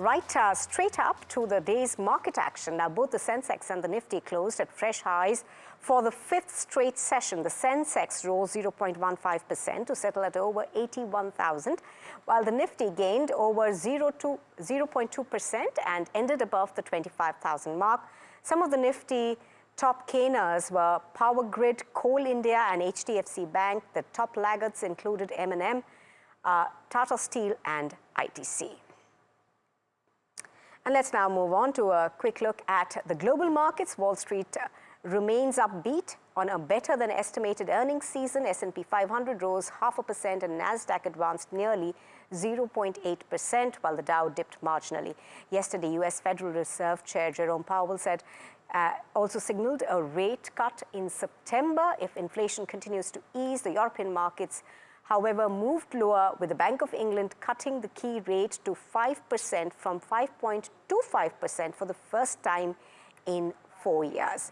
Straight up to the day's market action. Now, both the Sensex and the Nifty closed at fresh highs for the fifth straight session. The Sensex rose 0.15% to settle at over 81,000, while the Nifty gained over 0.2% and ended above the 25,000 mark. Some of the Nifty top gainers were Power Grid, Coal India and HDFC Bank. The top laggards included M&M, Tata Steel and ITC. And let's now move on to a quick look at the global markets. Wall Street remains upbeat on a better than estimated earnings season. S&P 500 rose 0.5% and Nasdaq advanced nearly 0.8%, while the Dow dipped marginally. Yesterday, US Federal Reserve Chair Jerome Powell also signaled a rate cut in September if inflation continues to ease. The European markets, however, moved lower, with the Bank of England cutting the key rate to 5% from 5.25% for the first time in 4 years.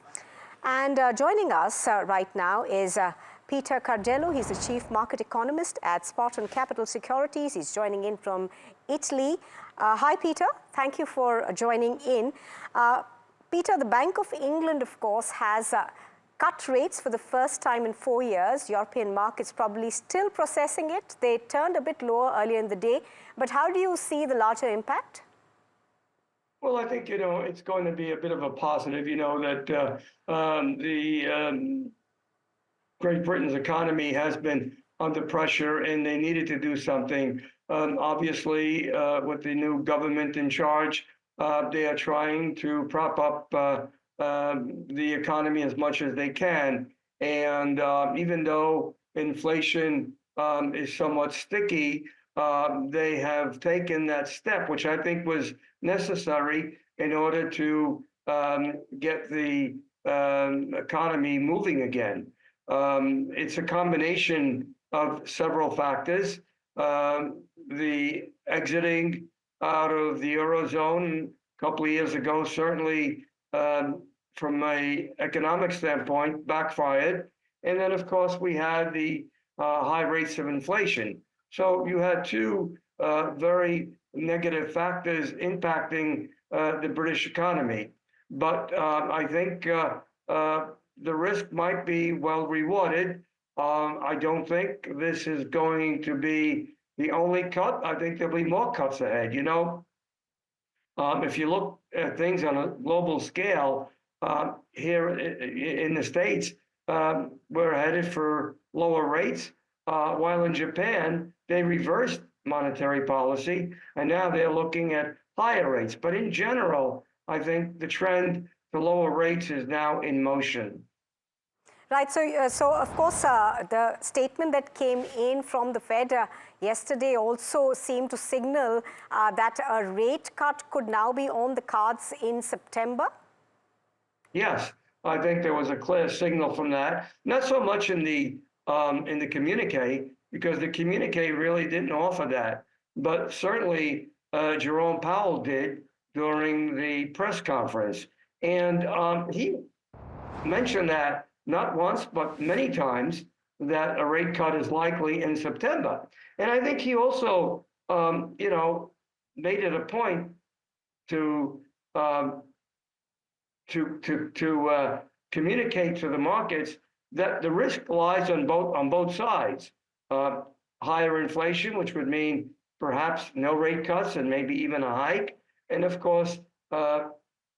And joining us right now is Peter Cardillo. He's the Chief Market Economist at Spartan Capital Securities. He's joining in from Italy. Hi, Peter. Thank you for joining in. Peter, the Bank of England, of course, has cut rates for the first time in 4 years. European markets probably still processing it. They turned a bit lower earlier in the day. But how do you see the larger impact? Well, I think, it's going to be a bit of a positive, that Great Britain's economy has been under pressure and they needed to do something. Obviously, with the new government in charge, they are trying to prop up the economy as much as they can. And even though inflation is somewhat sticky, they have taken that step, which I think was necessary in order to get the economy moving again. It's a combination of several factors. The exiting out of the Eurozone a couple of years ago certainly, from an economic standpoint, backfired. And then, of course, we had the high rates of inflation. So you had two very negative factors impacting the British economy. But I think the risk might be well rewarded. I don't think this is going to be the only cut. I think there'll be more cuts ahead. If you look at things on a global scale, here in the States, we're headed for lower rates, while in Japan, they reversed monetary policy, and now they're looking at higher rates. But in general, I think the trend to lower rates is now in motion. Right. So of course, the statement that came in from the Fed yesterday also seemed to signal that a rate cut could now be on the cards in September. Yes, I think there was a clear signal from that. Not so much in the communique, because the communique really didn't offer that, but certainly Jerome Powell did during the press conference, and he mentioned that not once, but many times, that a rate cut is likely in September. And I think he also, made it a point to communicate to the markets that the risk lies on both sides. Higher inflation, which would mean perhaps no rate cuts and maybe even a hike, and of course,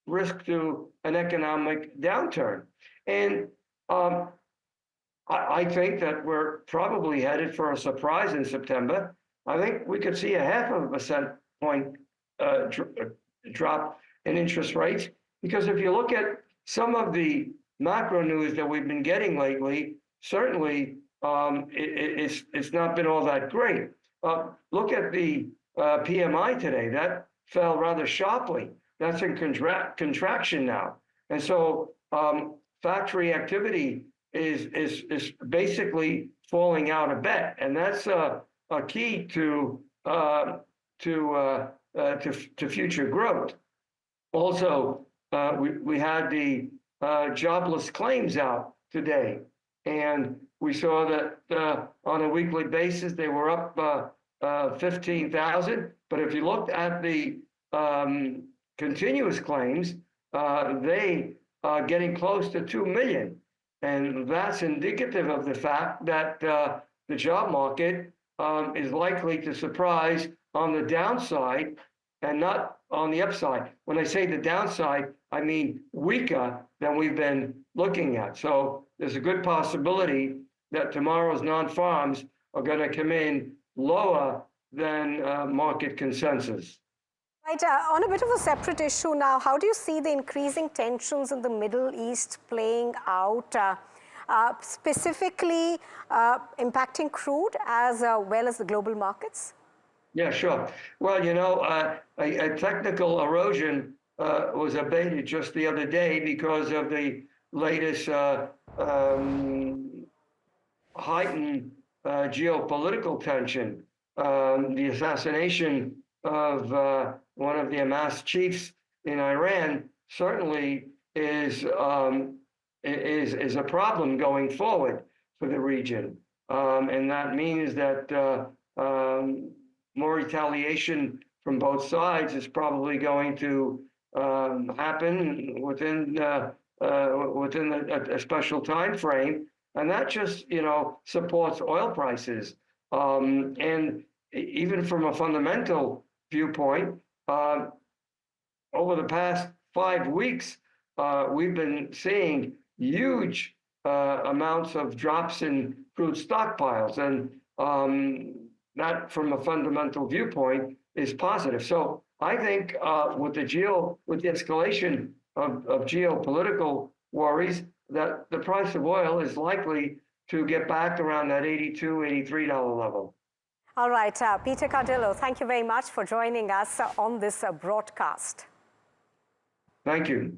risk to an economic downturn. And I think that we're probably headed for a surprise in September. I think we could see a 0.5% point drop in interest rates, because if you look at some of the macro news that we've been getting lately, certainly it's not been all that great. Look at the PMI today. That fell rather sharply. That's in contraction now. And so factory activity is basically falling out a bit, and that's a key to future growth. Also, we had the jobless claims out today, and we saw that on a weekly basis they were up 15,000. But if you looked at the continuous claims, they are getting close to 2 million. And that's indicative of the fact that the job market is likely to surprise on the downside and not on the upside. When I say the downside, I mean weaker than we've been looking at. So there's a good possibility that tomorrow's non-farms are going to come in lower than market consensus. Right, on a bit of a separate issue now, how do you see the increasing tensions in the Middle East playing out, specifically impacting crude as well as the global markets? Yeah, sure. Well, you know, a technical erosion was abated just the other day because of the latest heightened geopolitical tension. The assassination of one of the Hamas chiefs in Iran certainly is a problem going forward for the region, and that means that more retaliation from both sides is probably going to happen within a special time frame, and that just supports oil prices. And even from a fundamental viewpoint, over the past 5 weeks, we've been seeing huge amounts of drops in crude stockpiles, and that, from a fundamental viewpoint, is positive. So I think with the escalation of geopolitical worries, that the price of oil is likely to get back around that $82, $83 level. All right, Peter Cardillo, thank you very much for joining us on this broadcast. Thank you.